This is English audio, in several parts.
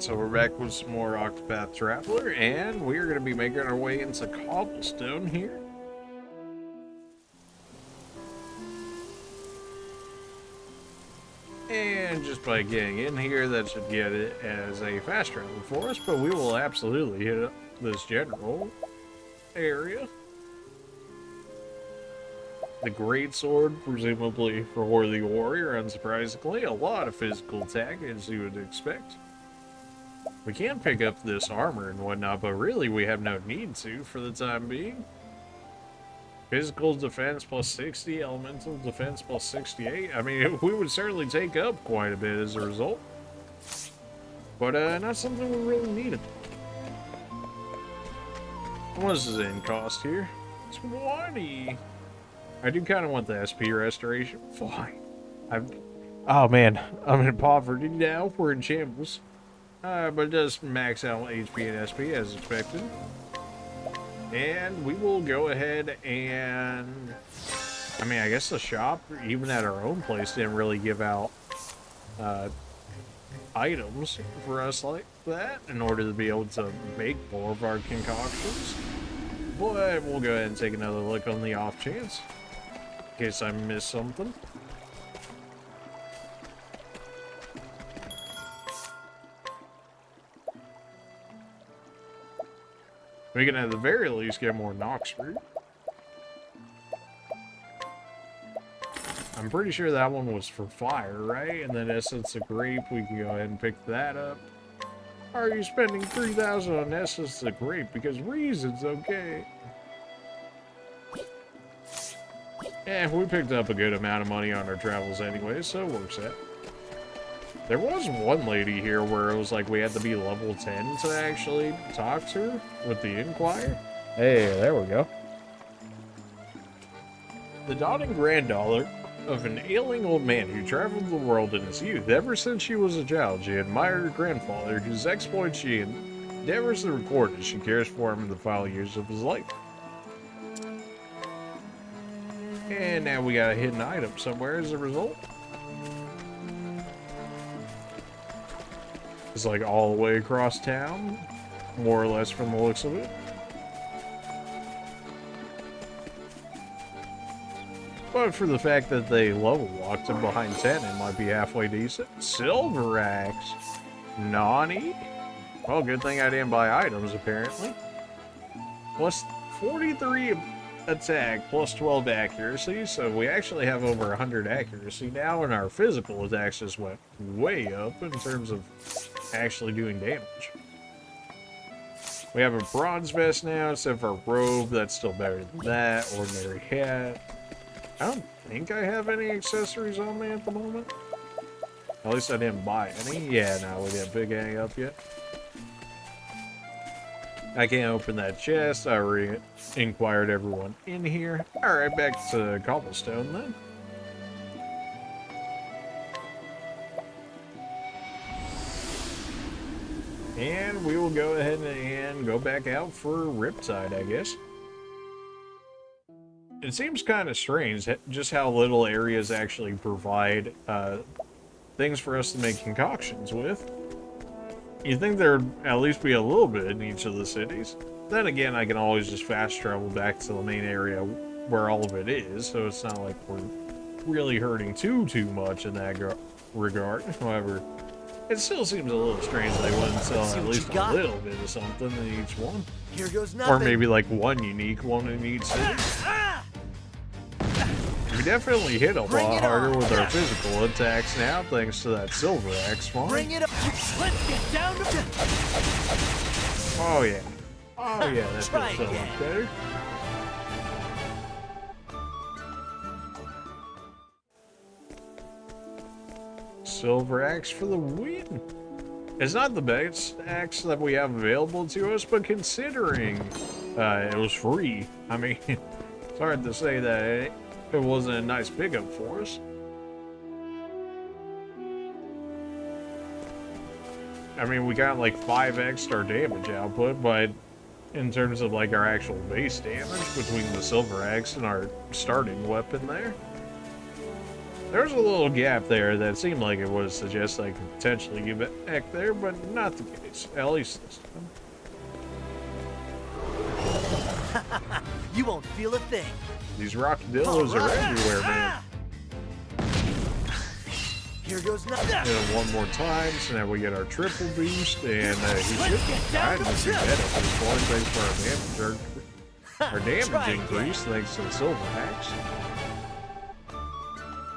So we're back with some more Octopath Traveler, and we're going to be making our way into Cobblestone here. And just by getting in here, that should get it as a fast travel for us, but we will absolutely hit this general area. The Greatsword, presumably for the warrior, unsurprisingly. A lot of physical attack, as you would expect. We can pick up this armor and whatnot, but really we have no need to for the time being. Physical defense plus 60, elemental defense plus 68. I mean, we would certainly take up quite a bit as a result. But not something we really needed. What is the end cost here? 20. I do kind of want the SP restoration. Fine. Oh man, I'm in poverty now. We're in shambles. But it does max out HP and SP as expected. And we will go ahead and... I mean, I guess the shop, even at our own place, didn't really give out items for us like that in order to be able to make more of our concoctions. But we'll go ahead and take another look on the off chance, in case I missed something. We can at the very least get more Nox fruit. I'm pretty sure that one was for fire, right? And then Essence of Grape, we can go ahead and pick that up. Are you spending 3,000 on Essence of Grape? Because reasons, okay. Yeah, we picked up a good amount of money on our travels anyway, so it works out. There was one lady here where it was like we had to be level 10 to actually talk to her with the Inquire. Hey, there we go. The dawning granddaughter of an ailing old man who traveled the world in his youth. Ever since she was a child, she admired her grandfather, whose exploits she endeavors to record as she cares for him in the final years of his life. And now we got a hidden item somewhere as a result. It's like all the way across town, more or less from the looks of it. But for the fact that they level walked him behind 10, it might be halfway decent. Silver Axe. Nani? Well, good thing I didn't buy items, apparently. Plus 43 attack, plus 12 accuracy, so we actually have over 100 accuracy now, and our physical attacks just went way up in terms of actually doing damage. We have a bronze vest now instead of our robe. That's still better than that. Ordinary hat. I don't think I have any accessories on me at the moment. At least I didn't buy any. Yeah, no, we didn't pick any up yet. I can't open that chest. I already inquired everyone in here. Alright, back to Cobblestone then. And we will go ahead and go back out for Riptide, I guess. It seems kind of strange just how little areas actually provide things for us to make concoctions with. You'd think there'd at least be a little bit in each of the cities. Then again, I can always just fast travel back to the main area where all of it is, so it's not like we're really hurting too much in that regard. However, it still seems a little strange they wouldn't sell at least a little bit of something in each one. Here goes nothing. Or maybe like one unique one in each city. We definitely hit a lot harder with our physical attacks now, thanks to that Silver Axe farm. Bring it up. Let's get down to... Oh yeah. Oh yeah, that feels so much better. Silver Axe for the win. It's not the best axe that we have available to us, but considering it was free, I mean, it's hard to say that it wasn't a nice pickup for us. I mean, we got like 5x our damage output, but in terms of like our actual base damage between the Silver Axe and our starting weapon there, There's a little gap there that seemed like it would suggest I could potentially give it back there, but not the case. At least this time. You won't feel a thing. These rockadillos are everywhere, man. Here goes nothing. And one more time, so now we get our triple boost, and he should be trying to be dead at this point. Thanks for our damage increase, thanks to the silver axe.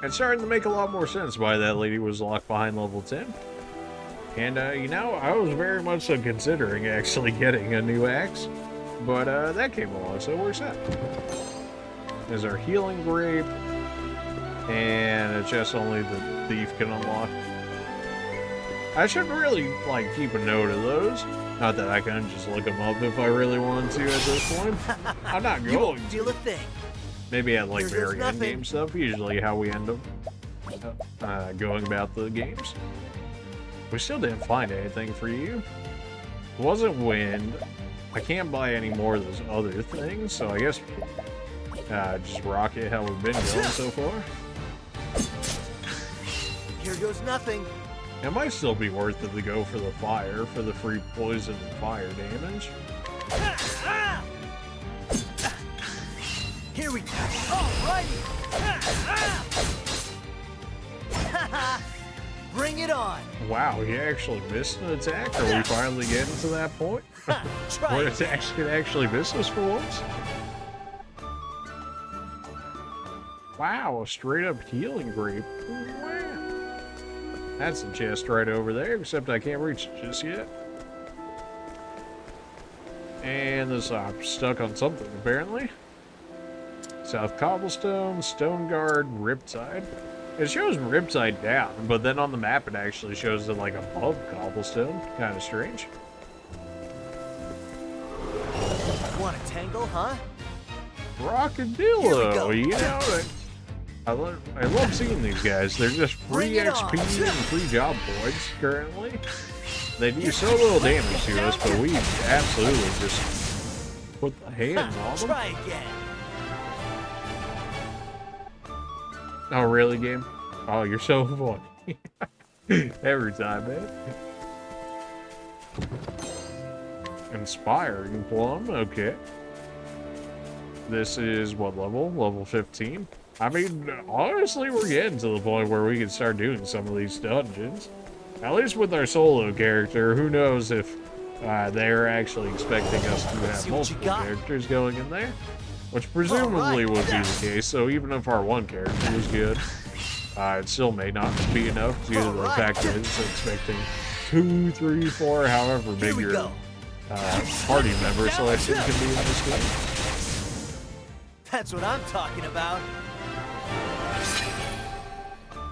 It's starting to make a lot more sense why that lady was locked behind level 10. And, you know, I was very much so considering actually getting a new axe, but that came along, so it works out. There's our healing grape, and it's just only the thief can unlock. I should really, like, keep a note of those. Not that I can just look them up if I really wanted to at this point. I'm not going You won't to. feel a thing. Maybe at, like, Here goes very end game nothing. stuff, usually how we end up going about the games. We still didn't find anything for you. It wasn't wind. I can't buy any more of those other things, so I guess just rock it how we've been going so far. Here goes nothing. It might still be worth it to go for the fire, for the free poison and fire damage. Here we go. Alrighty. Bring it on. Wow, he actually missed an attack? Are we finally getting to that point? Try Where it. attacks can actually miss us for once? Wow, a straight up healing grape. Wow. That's a chest right over there, except I can't reach it just yet. And this I'm stuck on something apparently. South Cobblestone, Stone Guard, Riptide. It shows Riptide down, but then on the map it actually shows it like above Cobblestone. Kind of strange. Want a tangle, huh? Rockadillo, you know, I love seeing these guys. They're just free Bring it XP on. and free job points currently. They do so little damage to us, but we absolutely just put the hands on them. Try again. Oh, really, game? Oh, you're so funny. Every time, man. Inspiring Plum, okay. This is what level? Level 15? I mean, honestly, we're getting to the point where we can start doing some of these dungeons. At least with our solo character, who knows if they're actually expecting us to have See what you multiple got. characters going in there. Which presumably would be the case, so even if our one character was good, it still may not be enough due to the fact that it's expecting 2, 3, 4, however Here big we your go. party member selection can be in this game. That's what I'm talking about.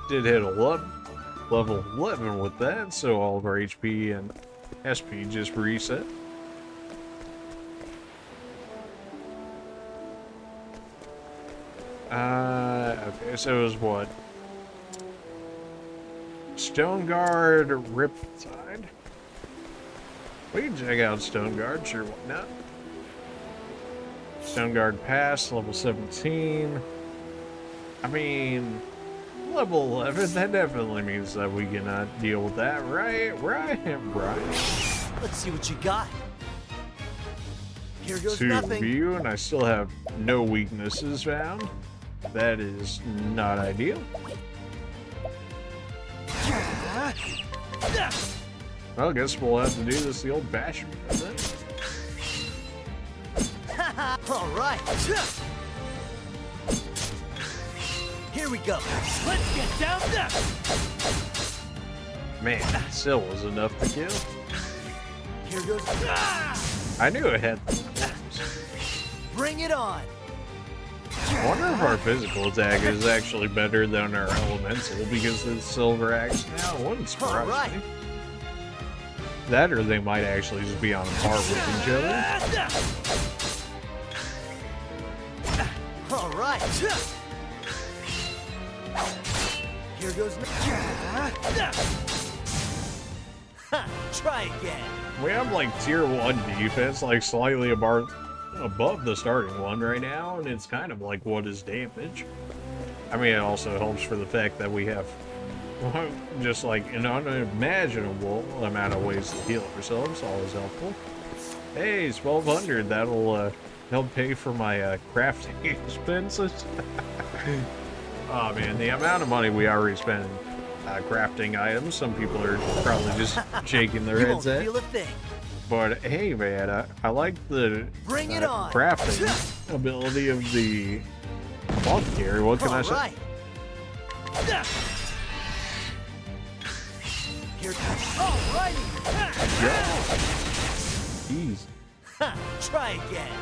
Did hit 11, level 11 with that, so all of our HP and SP just reset. Okay, so it was what? Stone Guard, Riptide. We can check out Stone Guard, sure, why not? Stone Guard Pass, level 17. I mean, level 11, that definitely means that we can deal with that, right? Right. Let's see what you got. Here goes 2 nothing. view, and I still have no weaknesses found. That is not ideal. Well, I guess we'll have to do this the old Basher then. All right. Here we go. Let's get down there. Man, that still was enough to kill. Here goes. I knew it had. Bring it on. I wonder if our physical attack is actually better than our elemental because it's silver axe now. It wouldn't All surprise right. me. That or they might actually just be on par with each other. All right. Here goes. Try again. We have like tier 1 defense, like slightly above the starting one right now, and it's kind of like what is damage. I mean, it also helps for the fact that we have just like an unimaginable amount of ways to heal ourselves. Always helpful. Hey, it's 1200. That'll help pay for my crafting expenses. Oh man, the amount of money we already spend crafting items. Some people are probably just shaking their You heads won't at. feel a thing. But hey, man, I like the Bring it on. crafting ability of the apothecary. What can I say? Right. Here comes. Alrighty. Jeez. Ha, try again.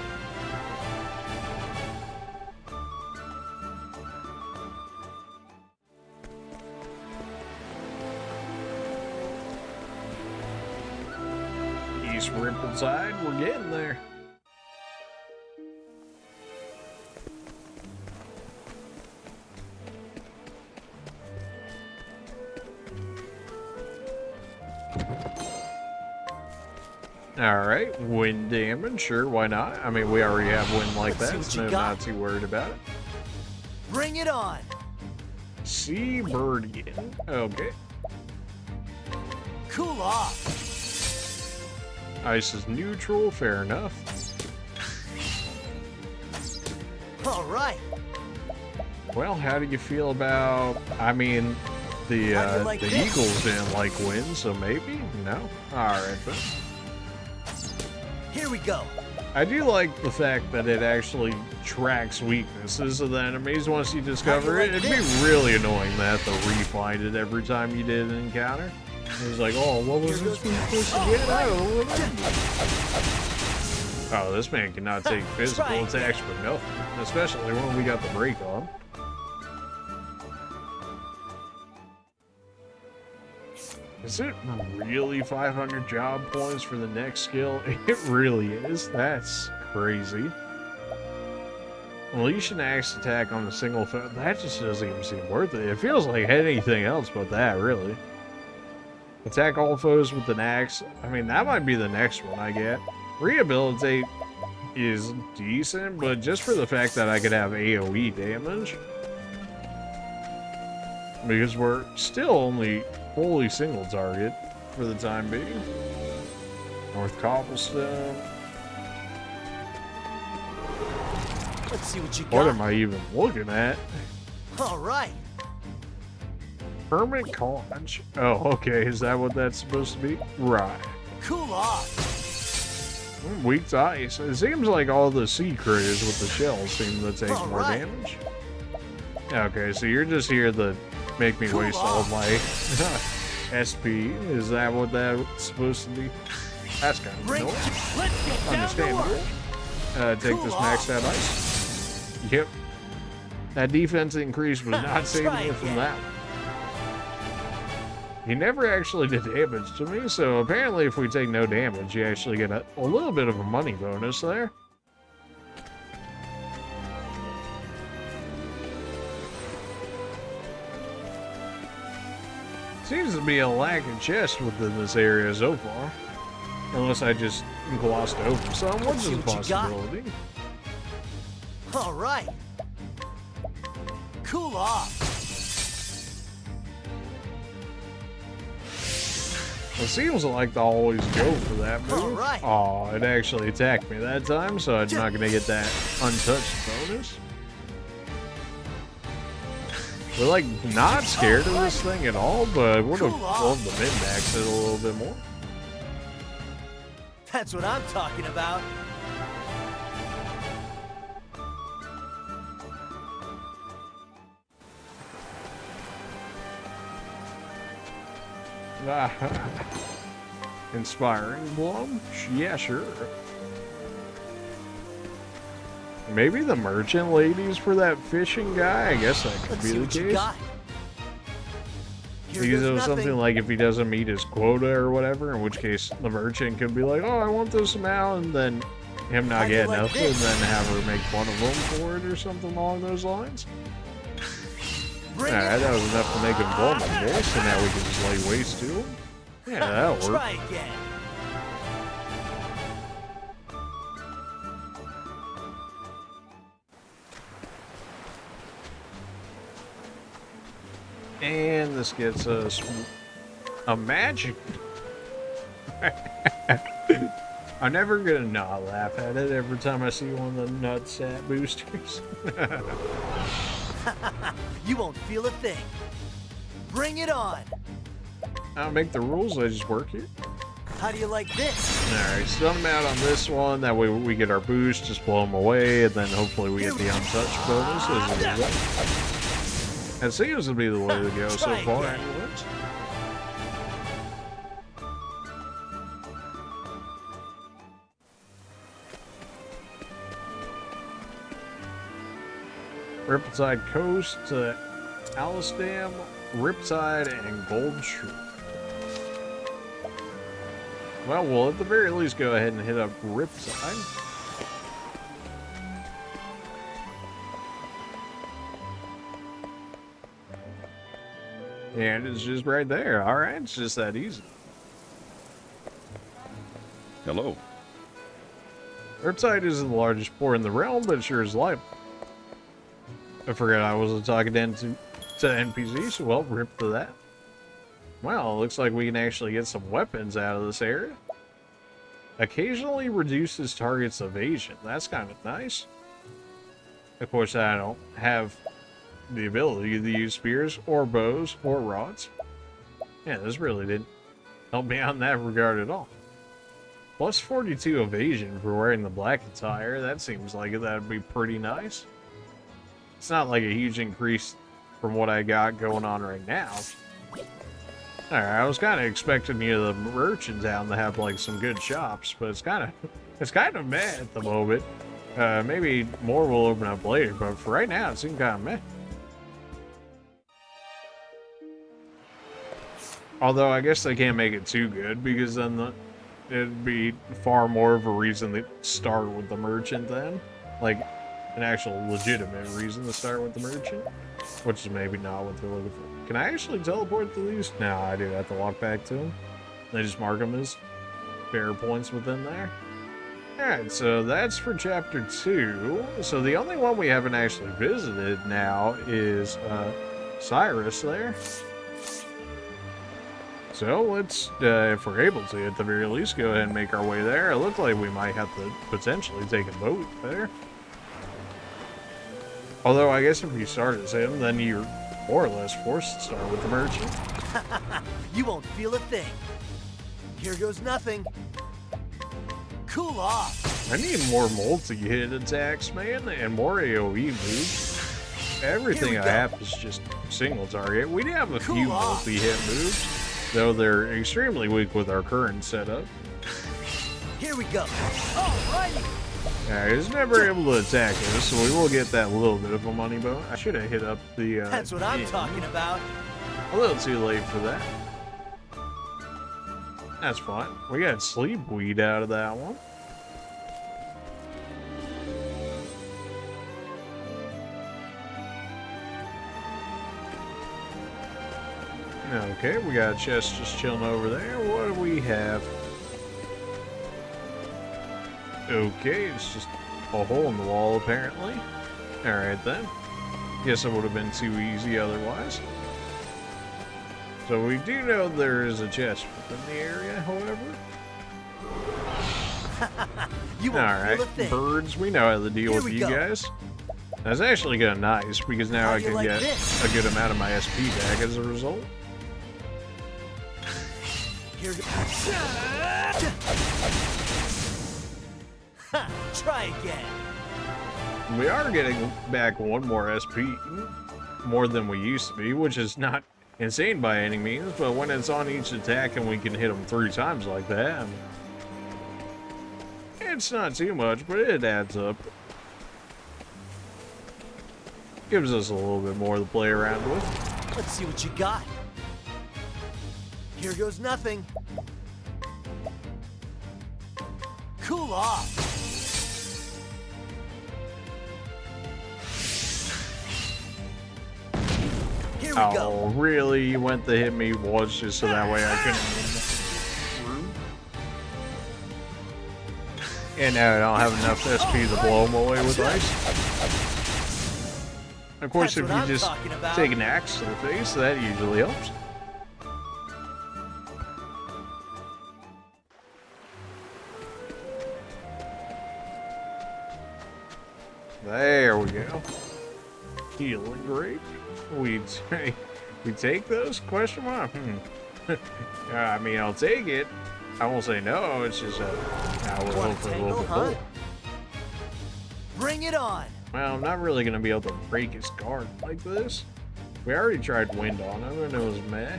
East Rippled Side, we're getting there. Alright, wind damage, sure, why not? I mean, we already have wind like Let's see that, what so you I'm got. not too worried about it. Bring it on. Sea Birdian, okay. Cool off. Ice is neutral, fair enough. All right. Well, how do you feel about, I mean, the How do you like the this? Eagles didn't like wind, so maybe? No? Alright then. Here we go. I do like the fact that it actually tracks weaknesses of the enemies once you discover like it. It'd this? be really annoying to have to re-find it every time you did an encounter. It was like, oh, what was Here this goes- weakness Oh, again? I right. don't remember. Oh, this man cannot take physical Try attacks for nothing, especially when we got the break on. Is it really 500 job points for the next skill? It really is. That's crazy. Unleash an axe attack on a single foe. That just doesn't even seem worth it. It feels like anything else but that, really. Attack all foes with an axe. I mean, that might be the next one I get. Rehabilitate is decent, but just for the fact that I could have AoE damage. Because we're still only fully single target for the time being. North Cobblestone. Let's see what you What got. am I even looking at? All right. Permanent conch. Oh, okay. Is that what that's supposed to be? Right. Cool off. Weak to ice. It seems like all the sea critters with the shells seem to take All more right. damage. Okay, so you're just here to make me Cool waste all off. my SP. Is that what that's supposed to be? That's kind of Bring. annoying. Let's get down to Understandable. work. Take Cool this off. maxed out ice. Yep. That defense increase was not saving Try me from again. that. He never actually did damage to me, so apparently if we take no damage, you actually get a little bit of a money bonus there. Seems to be a lack of chest within this area so far. Unless I just glossed over some, which Let's is see a what you got. possibility. All right. Cool off. It seems like they always go for that move. Alright. Aw, it actually attacked me that time, so I'm not gonna get that untouched bonus. We're like not scared of this thing at all, but would have Cool off. loved to min-max it a little bit more. That's what I'm talking about. Inspiring blow? Yeah, sure. Maybe the merchant ladies for that fishing guy? I guess that could Let's be see the what you case. got. Here Because goes it was nothing. something like if he doesn't meet his quota or whatever, in which case the merchant could be like, oh, I want this amount, and then him How not do you get like nothing, this? and then have her make fun of him for it or something along those lines. Bring Alright, it. that was enough to make him vulnerable, so now we can just lay waste to him. Yeah, that'll work. Try again. And this gets us a magic. I'm never gonna not laugh at it every time I see one of the nutsack boosters. You won't feel a thing. Bring it on. I don't make the rules, I just work it. How do you like this? Alright, stun them out on this one, that way we get our boost, just blow them away, and then hopefully we get the untouched bonus as a result. That seems to be the way to go so far, anyways. Riptide Coast to Alisdam, Riptide, and Gold Tree. Well, we'll at the very least go ahead and hit up Riptide. And it's just right there. Alright, it's just that easy. Hello. Riptide isn't the largest port in the realm, but it sure is life. I forgot I wasn't talking to NPCs, so well, rip to that. Well, it looks like we can actually get some weapons out of this area. Occasionally reduces target's evasion. That's kind of nice. Of course, I don't have the ability to use spears or bows or rods. Yeah, this really didn't help me out in that regard at all. Plus 42 evasion for wearing the black attire. That seems like that'd be pretty nice. It's not like a huge increase from what I got going on right now. Alright, I was kind of expecting the merchant town to have like some good shops, but it's kind of meh at the moment. Maybe more will open up later, but for right now it seems kind of meh. Although I guess they can't make it too good because then it'd be far more of a reason to start with the merchant then. Like, an actual legitimate reason to start with the merchant, which is maybe not what they're looking for. Can I actually teleport to these? No, I do have to walk back to them. They just mark them as fair points within there. Alright, so that's for chapter 2. So the only one we haven't actually visited now is Cyrus there. So let's, if we're able to, at the very least, go ahead and make our way there. It looked like we might have to potentially take a boat there. Although, I guess if you start as him, then you're more or less forced to start with the merchant. You won't feel a thing. Here goes nothing. Cool off. I need more multi-hit attacks, man, and more AoE moves. Everything I have is just single target. We do have a few multi-hit moves, though they're extremely weak with our current setup. Here we go. Alrighty. Alright, he's never able to attack us, so we will get that little bit of a money bone. I should have hit up the, That's what I'm talking about. A little too late for that. That's fine. We got sleep weed out of that one. Okay, we got a chest just chilling over there. What do we have? Okay, it's just a hole in the wall, apparently. Alright then. Guess it would have been too easy otherwise. So we do know there is a chest within the area, however. Alright, birds, we know how to deal with you guys. That's actually kind of nice, because now I can get a good amount of my SP back as a result. Here try again. We are getting back one more SP, more than we used to be, which is not insane by any means, but when it's on each attack and we can hit them 3 times like that, I mean, it's not too much, but it adds up. Gives us a little bit more to play around with. Let's see what you got. Here goes nothing. Cool off. Here we go. Oh, really? You went to hit me once just so that way I couldn't. And now I don't have enough SP to blow him away with ice. Of course, That's if what you I'm just talking about. take an axe to the face, that usually helps. There we go. Healing grape. We take those? Question mark. I mean, I'll take it. I won't say no. It's just now we're Want looking a for a tangle, little bit huh? more. Bring it on. Well, I'm not really gonna be able to break his guard like this. We already tried wind on him and it was meh.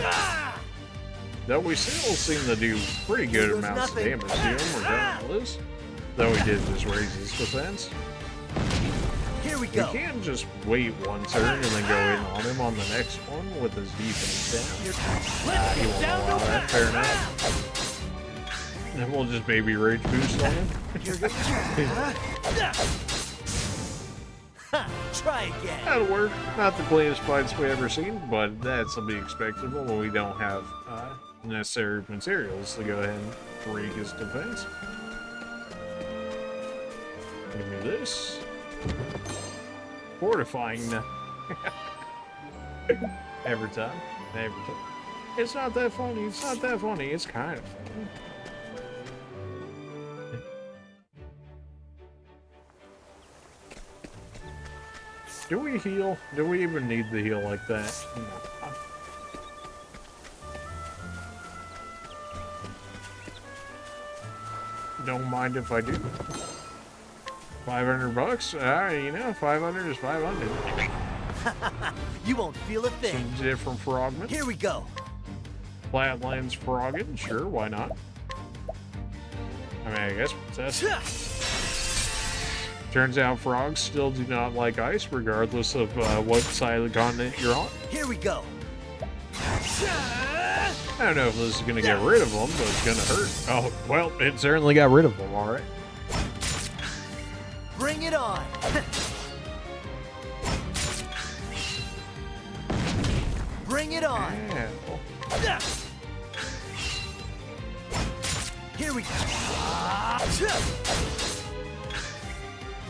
Ah! Though we still seem to do pretty good Here goes amounts of nothing. damage to him regardless. Though he did just raise his defense. Here we We go. can't just wait one turn and then go in on him on the next one with his defense down. Let's He get won't down allow to that, fair enough. Then we'll just baby rage boost on him. Here goes. Ha! Try again. That'll work. Not the cleanest fights we ever seen, but that's to be expected when we don't have necessary materials to go ahead and break his defense. Give me this. Fortifying. Every time. Every time. It's not that funny. It's not that funny. It's kind of funny. Do we heal? Do we even need the heal like that? No. Don't mind if I do. 500 bucks? Alright, you know, 500 is 500. You won't feel a thing. Some different frogmen. Here we go. Flatlands frogging, sure, why not? I mean, I guess that's... Turns out frogs still do not like ice, regardless of what side of the continent you're on. Here we go. I don't know if this is going to get rid of them, but it's going to hurt. Oh, well, it certainly got rid of them, alright. Bring it on. Bring it on. Yeah. Here we go.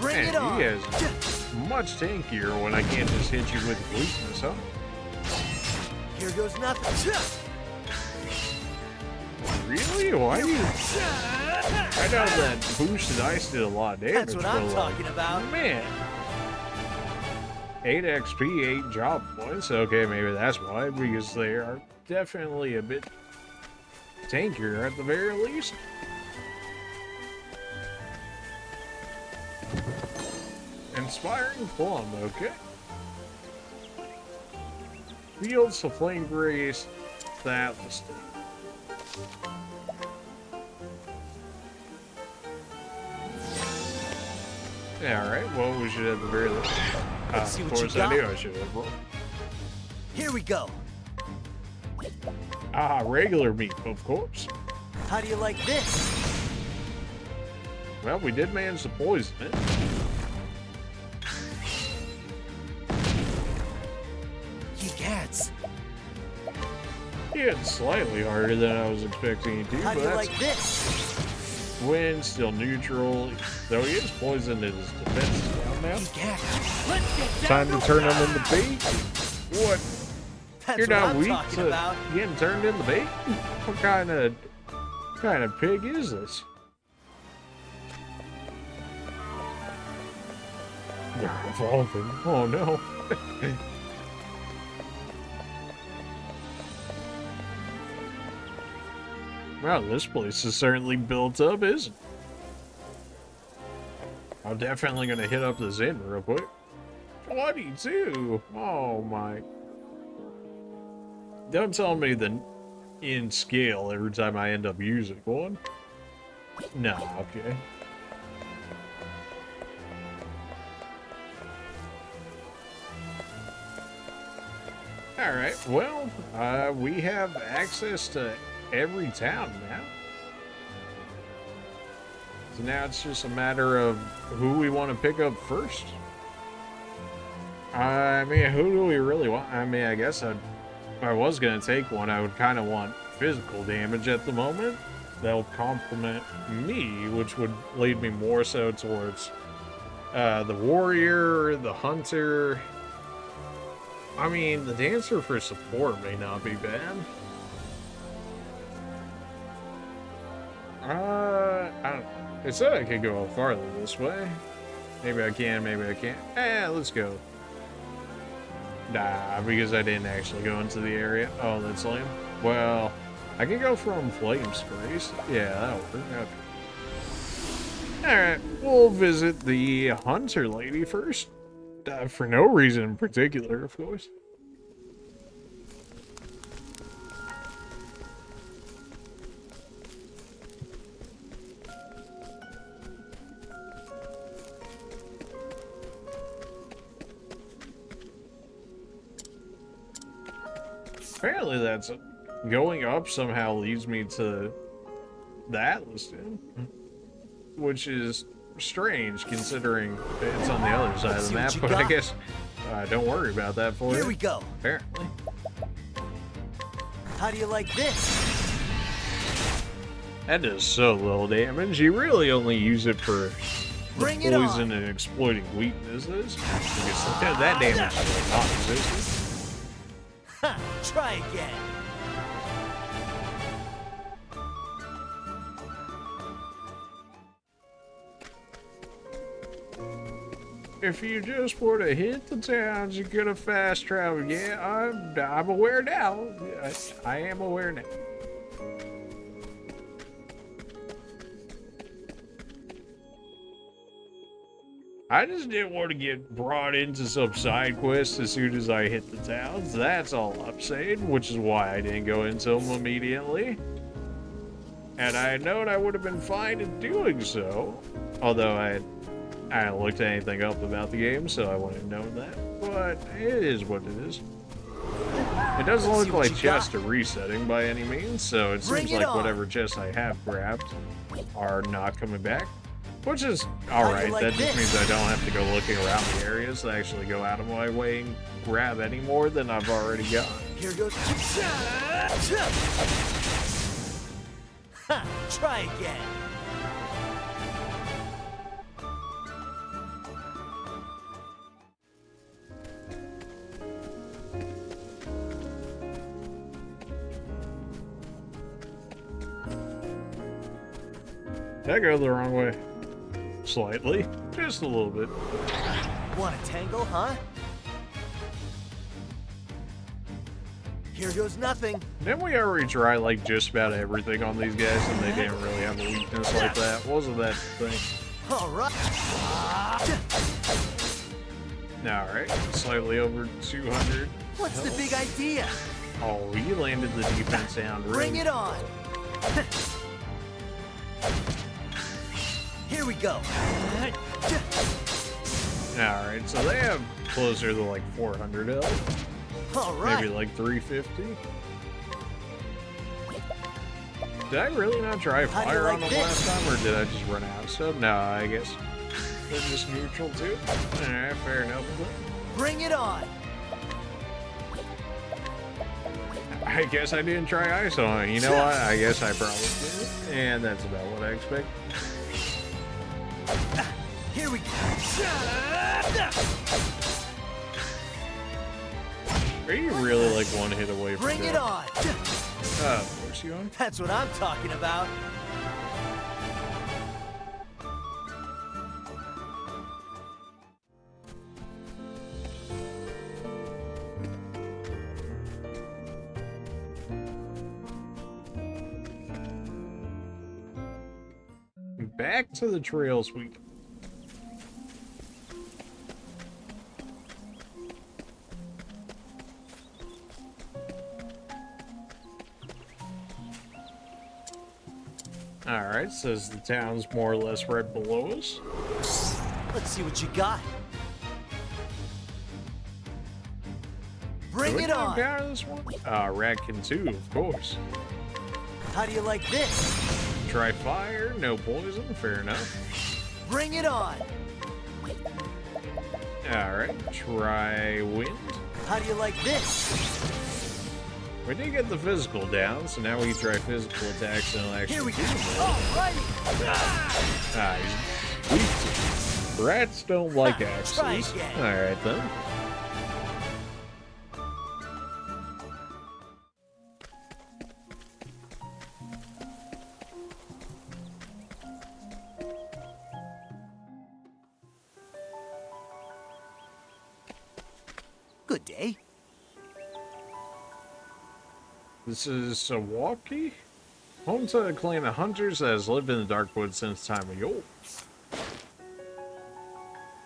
Bring Man, it on. he is much tankier when I can't just hit you with weakness, huh? Here goes nothing. Really? Why do you... I know that boosted ice did a lot of damage. That's what I'm but, talking about. Man. 8 XP, 8 job points. Okay, maybe that's why, because they are definitely a bit tankier at the very least. Inspiring Plum, okay. Fields of Flame Grace, that was yeah, alright, well, we should have the very least. Let's see Of what you course, I knew got. I should have rolled. Here we go. Ah, regular meat, of course. How do you like this? Well, we did manage to poison it. Egads. Yeah, it's slightly harder than I was expecting it to, How but do you that's like this? wind, still neutral. Though he is poisoned, his defense is down now. Egads. Let's get down Time to turn him into bait. What? That's You're what not I'm weak talking to about. getting turned into bait? What kind of pig is this? They're evolving. Oh no. Wow, this place is certainly built up, isn't it? I'm definitely gonna hit up this inn real quick. 22! Oh my. Don't tell me the in scale every time I end up using one. Nah, okay. Alright, well, we have access to every town now. So now it's just a matter of who we want to pick up first. I mean, who do we really want? I mean, I guess if I was going to take one, I would kind of want physical damage at the moment. That'll complement me, which would lead me more so towards The warrior, the hunter. I mean, the dancer for support may not be bad. I don't know. It said I could go farther this way. Maybe I can, maybe I can't. Let's go. Nah, because I didn't actually go into the area. Oh, that's lame. Well, I can go from Flame Sprays. Yeah, that'll work. Okay. Alright, we'll visit the Hunter Lady first. For no reason in particular, of course. Apparently that's going up somehow leads me to the Atlas Inn, which is strange considering it's on the other side of the map, but I guess don't worry about that for you. Here we go. Apparently. How do you like this? That does so little damage. You really only use it for Bring it poison on. and exploiting weaknesses. Because that damage is non-existent. Ha! Try again. If you just would have hit the towns, you could have fast traveled. Yeah, I'm aware now. I am aware now. I just didn't want to get brought into some side quest as soon as I hit the towns. That's all I'm saying, which is why I didn't go into them immediately. And I had known I would have been fine in doing so. Although I hadn't looked anything up about the game, so I wouldn't have known that. But it is what it is. It doesn't look like chests are resetting by any means, so it seems like whatever chests I have grabbed are not coming back. Which is alright, that just means I don't have to go looking around the areas to actually go out of my way and grab any more than I've already got. Here goes. Ha! Try again. Did I go the wrong way? Slightly. Just a little bit. Want a tangle, huh? Here goes nothing. Didn't we already try like just about everything on these guys and they didn't really have a weakness like that? Wasn't that the thing? Alright. Alright, slightly over 200. What's the big idea? Oh, he landed the defense down. Bring it on. Here we go. Alright, so they have closer to like 400 health. All right. Maybe like 350. Did I really not try fire on them last time, or did I just run out of stuff? No, I guess they're just neutral too. Alright, fair enough. Bring it on. I guess I didn't try ice on it. You know what? I guess I probably did. And that's about what I expect. Here we go. Are you really like one hit away from Bring it on. Of course you are. That's what I'm talking about. Back to the trails we... Alright, says the town's more or less right below us. Let's see what you got. Bring it on. Out of this one? Ratkin 2, of course. How do you like this? Try fire, no poison, fair enough. Bring it on. Alright, try wind. How do you like this? We did get the physical down, so now we can try physical attacks and it'll actually Here we go. do more. Alrighty. He's weak to Rats don't like Try axes. again. Alright then. Good day. This is Sawaki, home to a clan of hunters that has lived in the dark woods since time of yore.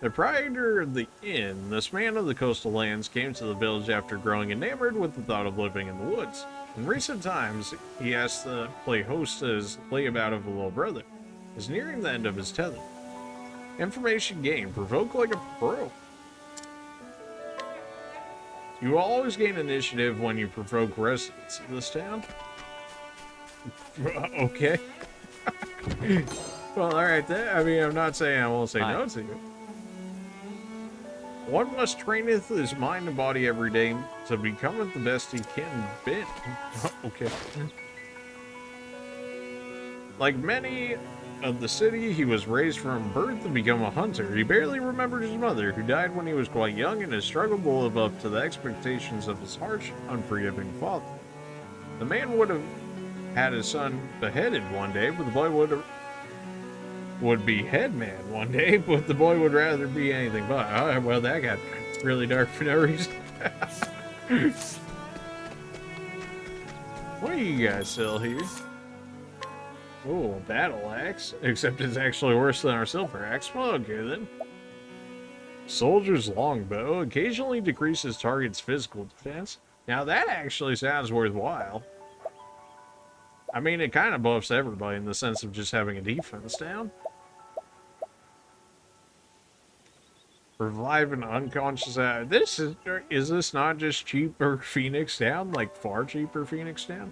The proprietor of the inn, this man of the coastal lands, came to the village after growing enamored with the thought of living in the woods. In recent times, he asked to play host to his layabout of a little brother. Is nearing the end of his tether. Information gained. Provoke like a pro. You will always gain initiative when you provoke residents of this town. Okay. Well, alright then. I mean, I'm not saying I won't say no to you. One must traineth his mind and body every day to becometh the best he can be. Okay. Like many of the city, he was raised from birth to become a hunter. He barely remembered his mother, who died when he was quite young, and has struggled to live up to the expectations of his harsh, unforgiving father. The man would have had his son beheaded one day, but the boy would be headman one day, but the boy would rather be anything but. Oh, well, that got really dark for no reason. What do you guys sell here? Oh, battle axe. Except it's actually worse than our silver axe. Well, okay then. Soldier's longbow occasionally decreases target's physical defense. Now that actually sounds worthwhile. I mean, it kind of buffs everybody in the sense of just having a defense down. Revive an unconscious. Is this not just cheaper Phoenix down? Like far cheaper Phoenix down?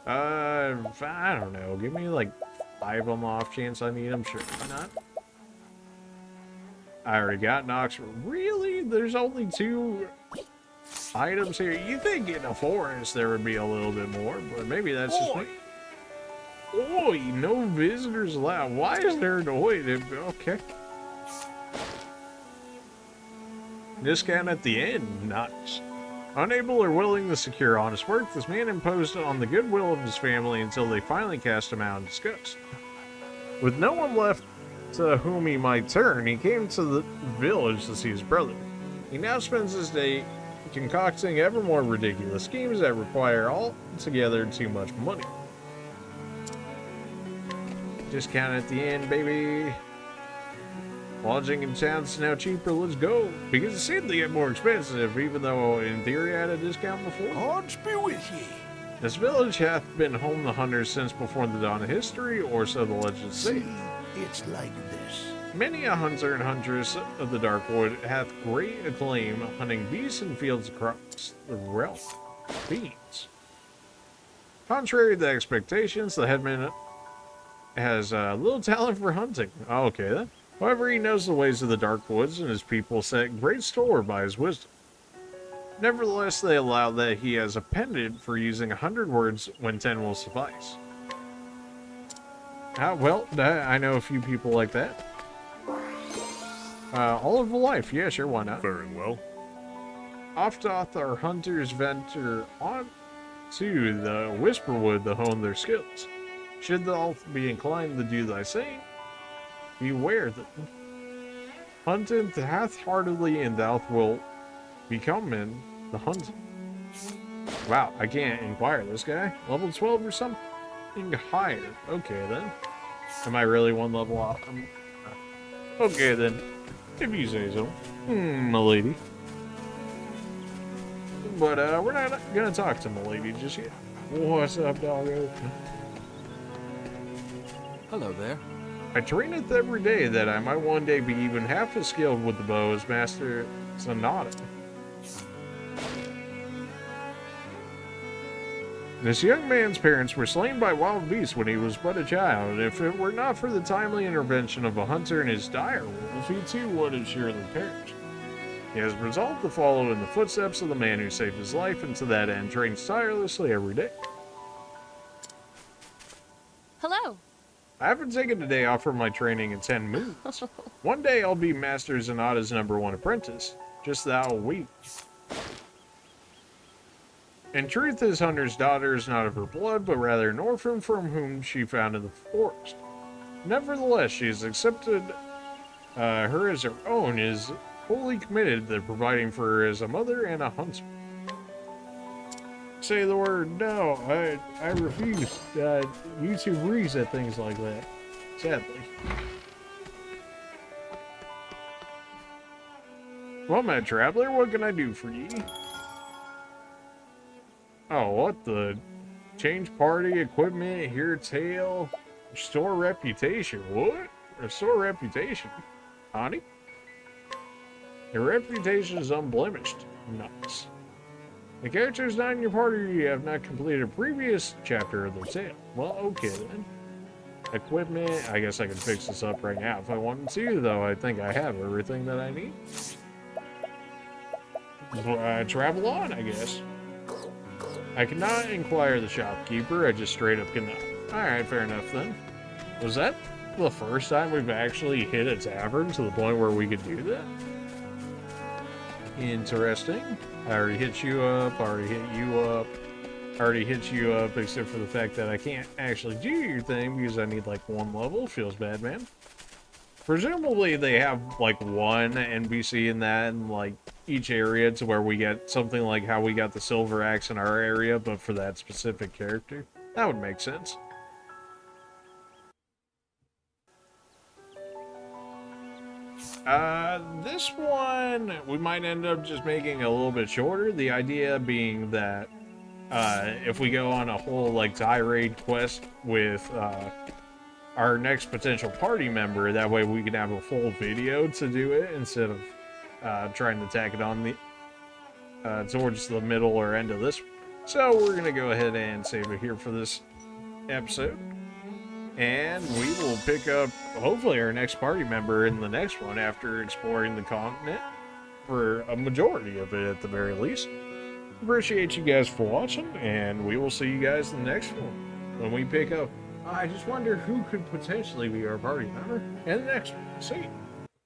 I don't know. Give me like 5 on the off chance I need them. Sure, why not? I already got Nox. Really? There's only 2 items here. You think in a forest there would be a little bit more, but maybe that's just me. Oi, no visitors allowed. Why is there an oi? Okay. Discount at the end. Nice. Unable or willing to secure honest work, this man imposed on the goodwill of his family until they finally cast him out in disgust. With no one left to whom he might turn, he came to the village to see his brother. He now spends his day concocting ever more ridiculous schemes that require altogether too much money. Discount at the end, baby. Lodging in town's now cheaper, let's go. Because it seemed to get more expensive, even though in theory I had a discount before. Odds be with ye. This village hath been home to hunters since before the dawn of history, or so the legends say. It's like this. Many a hunter and huntress of the dark wood hath great acclaim hunting beasts in fields across the realm. Beans. Contrary to expectations, the headman has little talent for hunting. Oh, okay then. However, he knows the ways of the dark woods, and his people set great store by his wisdom. Nevertheless, they allow that he has a pendant for using 100 words when 10 will suffice. Well, I know a few people like that. All of life, yeah, sure, why not? Very well. Oft doth our hunters venture on to the Whisperwood to hone their skills. Should thou be inclined to do thy saying, beware that hunted half-heartedly, and thou wilt become in the hunting. Wow, I can't inquire this guy. Level 12 or something higher. Okay then. Am I really 1 level off? Okay then. If you say so. Milady. But we're not gonna talk to Milady just yet. What's up, doggo? Hello there. I traineth every day that I might one day be even half as skilled with the bow as Master Sonata. This young man's parents were slain by wild beasts when he was but a child, and if it were not for the timely intervention of a hunter and his dire wolf, he too would have surely perished. He has resolved to follow in the footsteps of the man who saved his life, and to that end trains tirelessly every day. Hello. I haven't taken a day off from my training in 10 moons. One day I'll be Master Zanata's #1 apprentice. Just thou wait. In truth, his hunter's daughter is not of her blood, but rather an orphan from whom she found in the forest. Nevertheless, she has accepted her as her own, is fully committed to providing for her as a mother and a huntsman. Say the word no. I refuse. YouTube reads at things like that. Sadly. Well, Mad Traveler, what can I do for ye? Oh, what the? Change party equipment, hear tale, restore reputation. What? Restore reputation? Honey? Your reputation is unblemished. Nice. The characters not in your party have not completed a previous chapter of the tale. Well, okay then. Equipment, I guess I can fix this up right now if I wanted to, though I think I have everything that I need. Travel on, I guess. I cannot inquire the shopkeeper, I just straight up cannot. Alright, fair enough then. Was that the first time we've actually hit a tavern to the point where we could do that? Interesting. I already hit you up, already hit you up, already hit you up, except for the fact that I can't actually do your thing because I need like 1 level. Feels bad, man. Presumably they have like 1 NPC in that in like each area to where we get something like how we got the silver axe in our area, but for that specific character. That would make sense. This one, we might end up just making a little bit shorter. The idea being that, if we go on a whole, like, tirade quest with, our next potential party member, that way we can have a full video to do it instead of, trying to tack it on the, towards the middle or end of this. So we're gonna go ahead and save it here for this episode. And we will pick up, hopefully, our next party member in the next one after exploring the continent for a majority of it at the very least. Appreciate you guys for watching, and we will see you guys in the next one when we pick up. I just wonder who could potentially be our party member in the next one. See you.